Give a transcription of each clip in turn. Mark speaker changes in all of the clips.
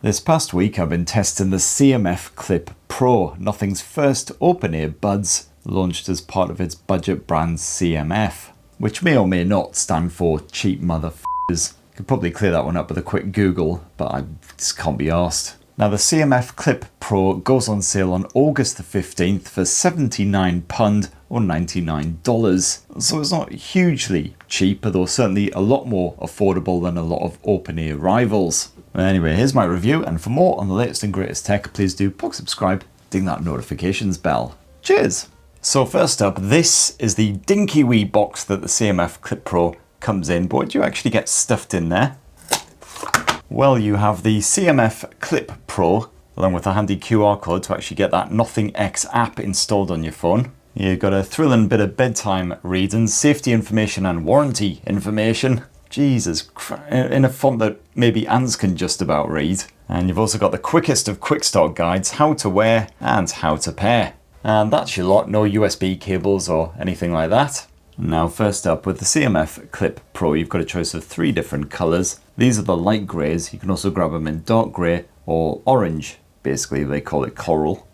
Speaker 1: This past week I've been testing the CMF Clip Pro, Nothing's first open-ear buds, launched as part of its budget brand CMF, which may or may not stand for cheap motherfuckers. Could probably clear that one up with a quick Google, but I just can't be arsed. Now the CMF Clip Pro goes on sale on August the 15th for £79 or $99. So it's not hugely cheap, although certainly a lot more affordable than a lot of open-ear rivals. Anyway, here's my review, and for more on the latest and greatest tech, please do subscribe, ding that notifications bell. Cheers! So first up, this is the dinky wee box that the CMF Clip Pro comes in, but what do you actually get stuffed in there? Well, you have the CMF Clip Pro, along with a handy QR code to actually get that Nothing X app installed on your phone. You've got a thrilling bit of bedtime reading, safety information and warranty information. Jesus Christ, in a font that maybe Anne's can just about read. And you've also got the quickest of quick start guides, how to wear and how to pair. And that's your lot, no USB cables or anything like that. Now first up, with the CMF Clip Pro, you've got a choice of 3 different colours. These are the light greys. You can also grab them in dark grey or orange. Basically, they call it coral.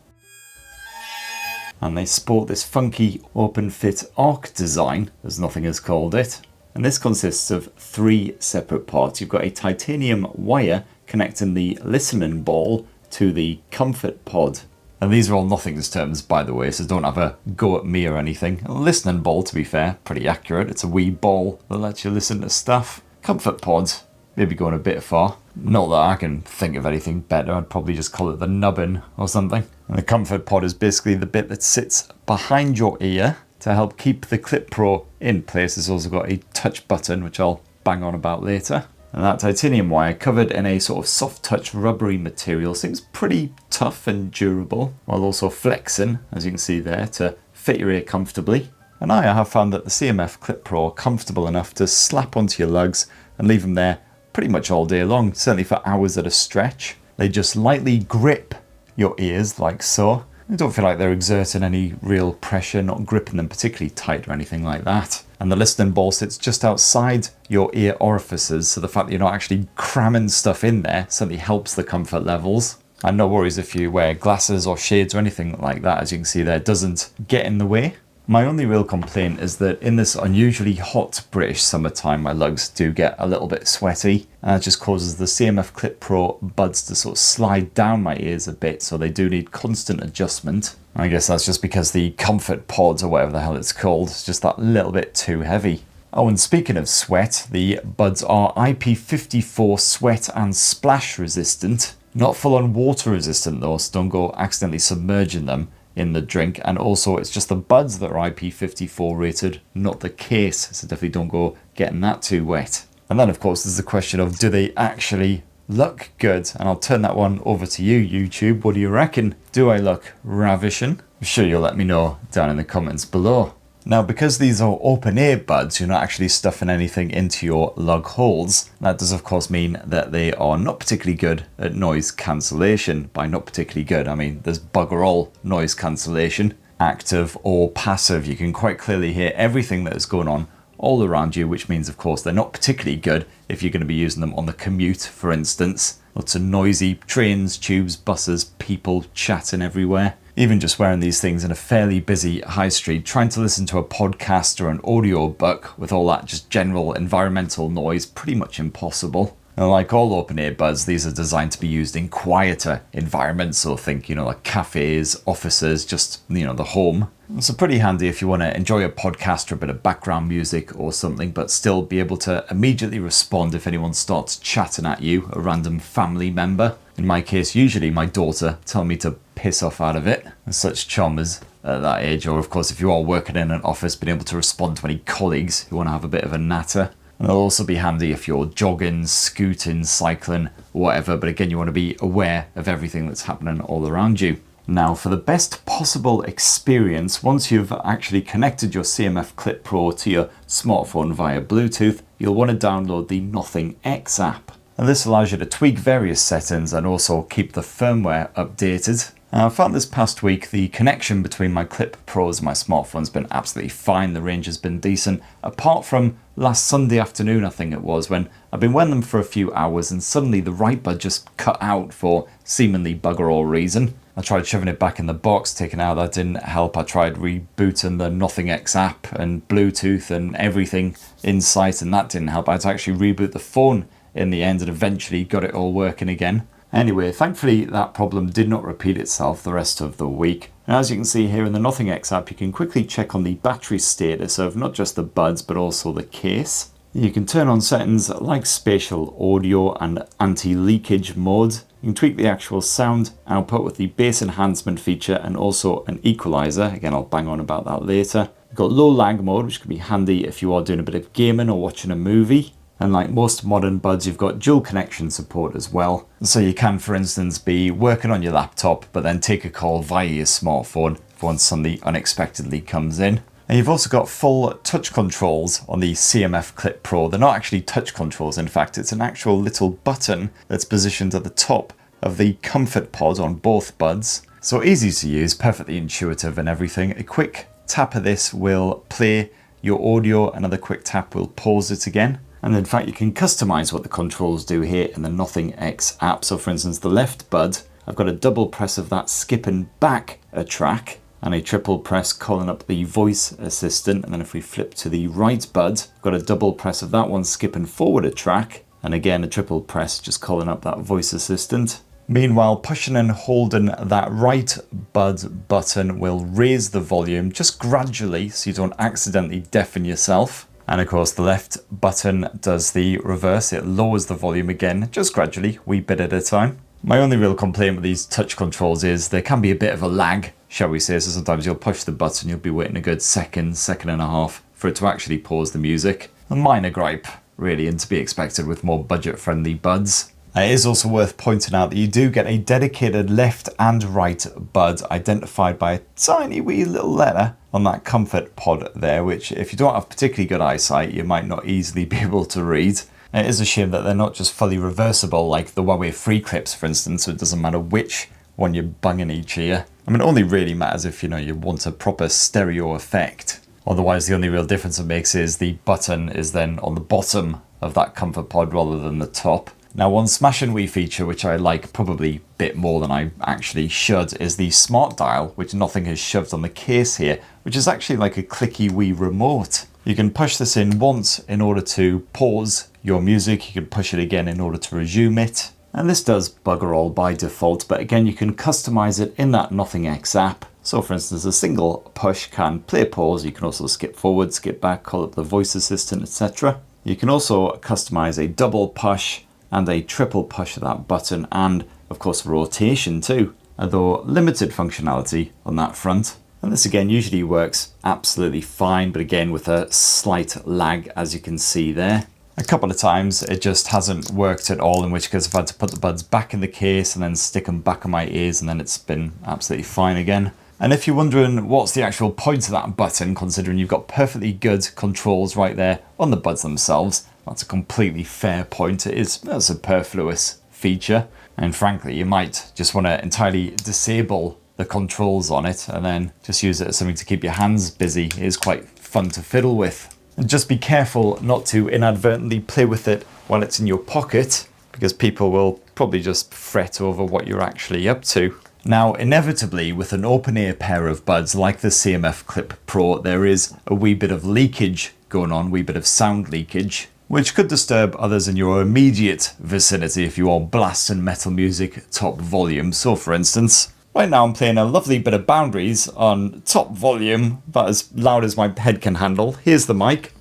Speaker 1: And they sport this funky open fit arc design, as Nothing has called it. And this consists of 3 separate parts. You've got a titanium wire connecting the listening ball to the comfort pod. And these are all Nothing's terms, by the way, so don't have a go at me or anything. A listening ball, to be fair, pretty accurate. It's a wee ball that lets you listen to stuff. Comfort pod, maybe going a bit far. Not that I can think of anything better. I'd probably just call it the nubbin or something. And the comfort pod is basically the bit that sits behind your ear to help keep the Clip Pro in place. It's also got a touch button, which I'll bang on about later. And that titanium wire, covered in a sort of soft touch rubbery material, seems pretty tough and durable, while also flexing, as you can see there, to fit your ear comfortably. And I have found that the CMF Clip Pro are comfortable enough to slap onto your lugs and leave them there pretty much all day long, certainly for hours at a stretch. They just lightly grip your ears like so. I don't feel like they're exerting any real pressure, not gripping them particularly tight or anything like that. And the listening ball sits just outside your ear orifices, so the fact that you're not actually cramming stuff in there certainly helps the comfort levels. And no worries if you wear glasses or shades or anything like that, as you can see there, it doesn't get in the way. My only real complaint is that in this unusually hot British summertime, my lugs do get a little bit sweaty. And that just causes the CMF Clip Pro buds to sort of slide down my ears a bit, so they do need constant adjustment. I guess that's just because the comfort pods, or whatever the hell it's called, is just that little bit too heavy. Oh, and speaking of sweat, the buds are IP54 sweat and splash resistant. Not full on water resistant though, so don't go accidentally submerging them in the drink. And also it's just the buds that are IP54 rated, not the case, so definitely don't go getting that too wet. And then of course there's the question of, do they actually look good? And I'll turn that one over to you, YouTube. What do you reckon? Do I look ravishing? I'm sure you'll let me know down in the comments below. Now, because these are open ear buds, you're not actually stuffing anything into your lug holes. That does of course mean that they are not particularly good at noise cancellation. By not particularly good, I mean there's bugger all noise cancellation, active or passive. You can quite clearly hear everything that is going on all around you, which means of course they're not particularly good if you're going to be using them on the commute, for instance. Lots of noisy trains, tubes, buses, people chatting everywhere. Even just wearing these things in a fairly busy high street, trying to listen to a podcast or an audio book with all that just general environmental noise, pretty much impossible. And like all open ear buds, these are designed to be used in quieter environments, so think, like cafes, offices, just, the home. So pretty handy if you want to enjoy a podcast or a bit of background music or something, but still be able to immediately respond if anyone starts chatting at you, a random family member. In my case, usually my daughter telling me to piss off out of it. And such charmers at that age, or of course if you are working in an office, being able to respond to any colleagues who want to have a bit of a natter. And they'll also be handy if you're jogging, scooting, cycling, whatever, but again you want to be aware of everything that's happening all around you. Now, for the best possible experience, once you've actually connected your CMF Clip Pro to your smartphone via Bluetooth, you'll want to download the Nothing X app. And this allows you to tweak various settings and also keep the firmware updated. I found this past week the connection between my Clip Pros and my smartphone has been absolutely fine. The range has been decent, apart from last Sunday afternoon, I think it was, when I've been wearing them for a few hours and suddenly the right bud just cut out for seemingly bugger all reason. I tried shoving it back in the box, taking it out, that didn't help. I tried rebooting the Nothing X app and Bluetooth and everything in sight, and that didn't help. I had to actually reboot the phone in the end and eventually got it all working again. Anyway, thankfully that problem did not repeat itself the rest of the week. And as you can see here in the Nothing X app, you can quickly check on the battery status of not just the buds but also the case. You can turn on settings like spatial audio and anti-leakage mode. You can tweak the actual sound output with the bass enhancement feature and also an equalizer. Again, I'll bang on about that later. You've got low lag mode, which can be handy if you are doing a bit of gaming or watching a movie. And like most modern buds, you've got dual connection support as well. So you can, for instance, be working on your laptop, but then take a call via your smartphone if one suddenly unexpectedly comes in. And you've also got full touch controls on the CMF Clip Pro. They're not actually touch controls, in fact, it's an actual little button that's positioned at the top of the comfort pod on both buds. So easy to use, perfectly intuitive and everything. A quick tap of this will play your audio, another quick tap will pause it again. And in fact, you can customize what the controls do here in the Nothing X app. So for instance, the left bud, I've got a double press of that skipping back a track and a triple press calling up the voice assistant. And then if we flip to the right bud, I've got a double press of that one skipping forward a track. And again, a triple press just calling up that voice assistant. Meanwhile, pushing and holding that right bud button will raise the volume just gradually so you don't accidentally deafen yourself. And of course, the left button does the reverse. It lowers the volume again, just gradually, wee bit at a time. My only real complaint with these touch controls is there can be a bit of a lag, shall we say. So sometimes you'll push the button, you'll be waiting a good second and a half for it to actually pause the music. A minor gripe, really, and to be expected with more budget-friendly buds. It is also worth pointing out that you do get a dedicated left and right bud identified by a tiny wee little letter on that comfort pod there, which if you don't have particularly good eyesight, you might not easily be able to read. It is a shame that they're not just fully reversible like the Huawei free clips, for instance, so it doesn't matter which one you bung in each ear. I mean, it only really matters if, you want a proper stereo effect. Otherwise, the only real difference it makes is the button is then on the bottom of that comfort pod rather than the top. Now, one smashing wee feature which I like probably a bit more than I actually should is the smart dial, which Nothing has shoved on the case here, which is actually like a clicky wee remote. You can push this in once in order to pause your music, you can push it again in order to resume it. And this does bugger all by default, but again, you can customize it in that Nothing X app. So for instance, a single push can play pause, you can also skip forward, skip back, call up the voice assistant, etc. You can also customize a double push and a triple push of that button, and of course rotation too, although limited functionality on that front. And this again usually works absolutely fine, but again with a slight lag, as you can see there. A couple of times it just hasn't worked at all, in which case I've had to put the buds back in the case and then stick them back on my ears, and then it's been absolutely fine again. And if you're wondering what's the actual point of that button, considering you've got perfectly good controls right there on the buds themselves, that's a completely fair point. It is a superfluous feature. And frankly, you might just want to entirely disable the controls on it and then just use it as something to keep your hands busy. It is quite fun to fiddle with. And just be careful not to inadvertently play with it while it's in your pocket, because people will probably just fret over what you're actually up to. Now, inevitably, with an open-ear pair of buds like the CMF Clip Pro, there is a wee bit of leakage going on, a wee bit of sound leakage, which could disturb others in your immediate vicinity if you are blasting metal music top volume. So for instance, right now I'm playing a lovely bit of Boundaries on top volume, about as loud as my head can handle. Here's the mic.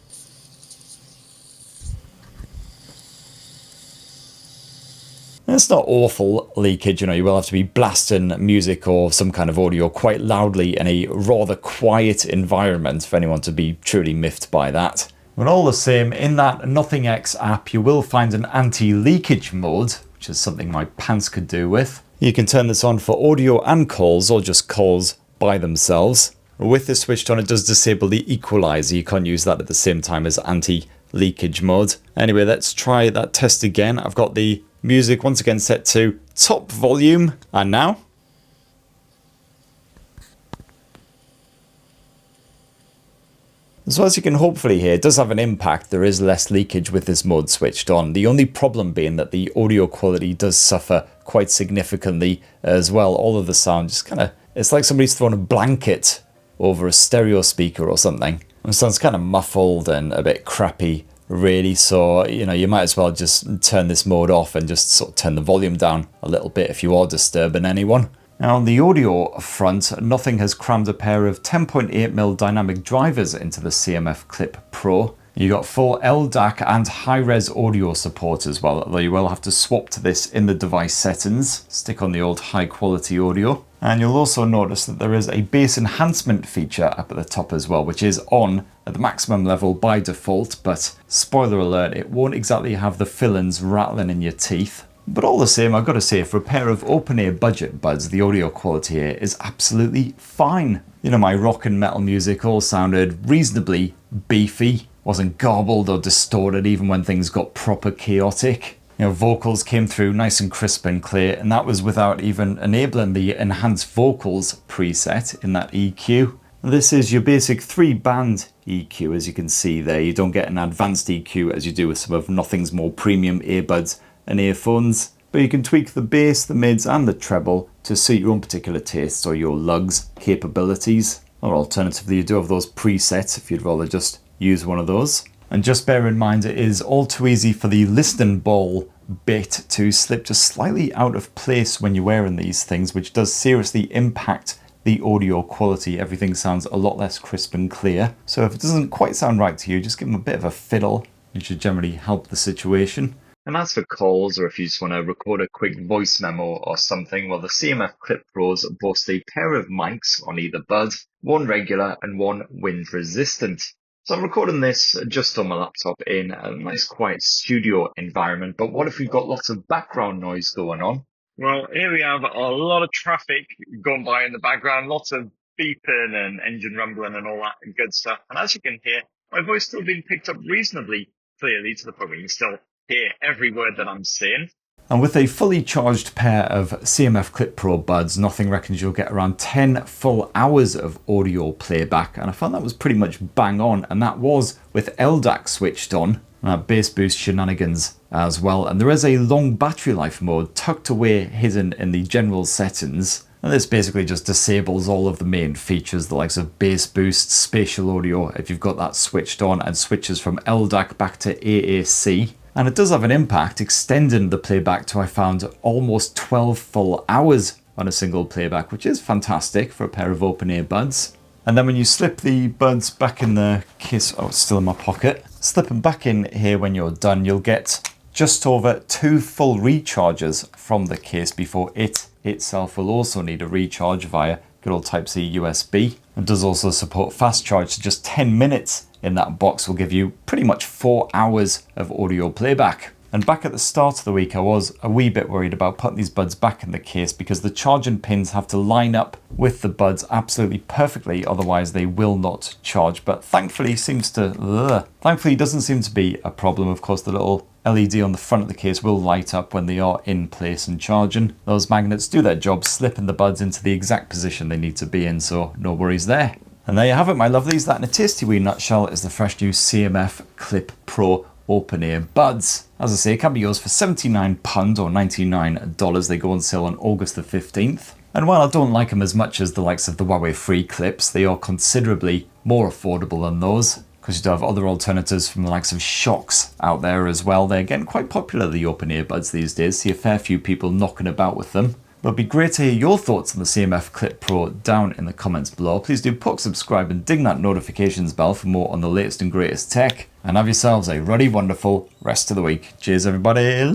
Speaker 1: It's not awful leakage, you will have to be blasting music or some kind of audio quite loudly in a rather quiet environment for anyone to be truly miffed by that. But all the same, in that Nothing X app, you will find an anti-leakage mode, which is something my pants could do with. You can turn this on for audio and calls, or just calls by themselves. With this switched on, it does disable the equalizer. You can't use that at the same time as anti-leakage mode. Anyway, let's try that test again. I've got the music once again set to top volume, and now So as you can hopefully hear, it does have an impact. There is less leakage with this mode switched on. The only problem being that the audio quality does suffer quite significantly as well. All of the sound just kind of, it's like somebody's thrown a blanket over a stereo speaker or something. It sounds kind of muffled and a bit crappy, really. So, you know, you might as well just turn this mode off and just sort of turn the volume down a little bit if you are disturbing anyone. Now on the audio front, Nothing has crammed a pair of 10.8mm dynamic drivers into the CMF Clip Pro. You got full LDAC and high-res audio support as well, although you will have to swap to this in the device settings, stick on the old high-quality audio. And you'll also notice that there is a bass enhancement feature up at the top as well, which is on at the maximum level by default, but spoiler alert, it won't exactly have the fill-ins rattling in your teeth. But all the same, I've got to say, for a pair of open-ear budget buds, the audio quality here is absolutely fine. You know, my rock and metal music all sounded reasonably beefy, wasn't garbled or distorted even when things got proper chaotic. You know, vocals came through nice and crisp and clear, and that was without even enabling the enhanced vocals preset in that EQ. This is your basic 3-band EQ, as you can see there. You don't get an advanced EQ as you do with some of Nothing's more premium earbuds and earphones, but you can tweak the bass, the mids and the treble to suit your own particular tastes or your lugs capabilities. Or alternatively, you do have those presets if you'd rather just use one of those. And just bear in mind, it is all too easy for the listening ball bit to slip just slightly out of place when you're wearing these things, which does seriously impact the audio quality. Everything sounds a lot less crisp and clear. So if it doesn't quite sound right to you, just give them a bit of a fiddle. It should generally help the situation. And as for calls, or if you just want to record a quick voice memo or something, well, the CMF Clip Pros boast a pair of mics on either bud, one regular and one wind resistant. So I'm recording this just on my laptop in a nice quiet studio environment, but what if we've got lots of background noise going on? Well, here we have a lot of traffic going by in the background, lots of beeping and engine rumbling and all that good stuff. And as you can hear, my voice still being picked up reasonably clearly to the point where you can still hear every word that I'm saying. And with a fully charged pair of CMF Clip Pro buds, Nothing reckons you'll get around 10 full hours of audio playback. And I found that was pretty much bang on. And that was with LDAC switched on, bass boost shenanigans as well. And there is a long battery life mode tucked away hidden in the general settings. And this basically just disables all of the main features, the likes of bass boost, spatial audio, if you've got that switched on, and switches from LDAC back to AAC. And it does have an impact, extending the playback to, I found, almost 12 full hours on a single playback, which is fantastic for a pair of open-ear buds. And then when you slip the buds back in the case, oh, it's still in my pocket, slip them back in here when you're done, you'll get just over 2 full recharges from the case before it itself will also need a recharge via good old Type-C USB. It does also support fast charge, so just 10 minutes in that box will give you pretty much 4 hours of audio playback. And back at the start of the week, I was a wee bit worried about putting these buds back in the case because the charging pins have to line up with the buds absolutely perfectly, otherwise they will not charge. But thankfully doesn't seem to be a problem. Of course, the little LED on the front of the case will light up when they are in place and charging. Those magnets do their job, slipping the buds into the exact position they need to be in, so no worries there. And there you have it, my lovelies. That in a tasty wee nutshell is the fresh new CMF Clip Pro open-ear buds. As I say, it can be yours for £79 or $99. They go on sale on August the 15th. And while I don't like them as much as the likes of the Huawei free clips, they are considerably more affordable than those, because you do have other alternatives from the likes of Shokz out there as well. They're getting quite popular, the open-ear buds these days. See a fair few people knocking about with them. But it'd be great to hear your thoughts on the CMF Clip Pro down in the comments below. Please do poke subscribe and ding that notifications bell for more on the latest and greatest tech. And have yourselves a ruddy, wonderful rest of the week. Cheers, everybody.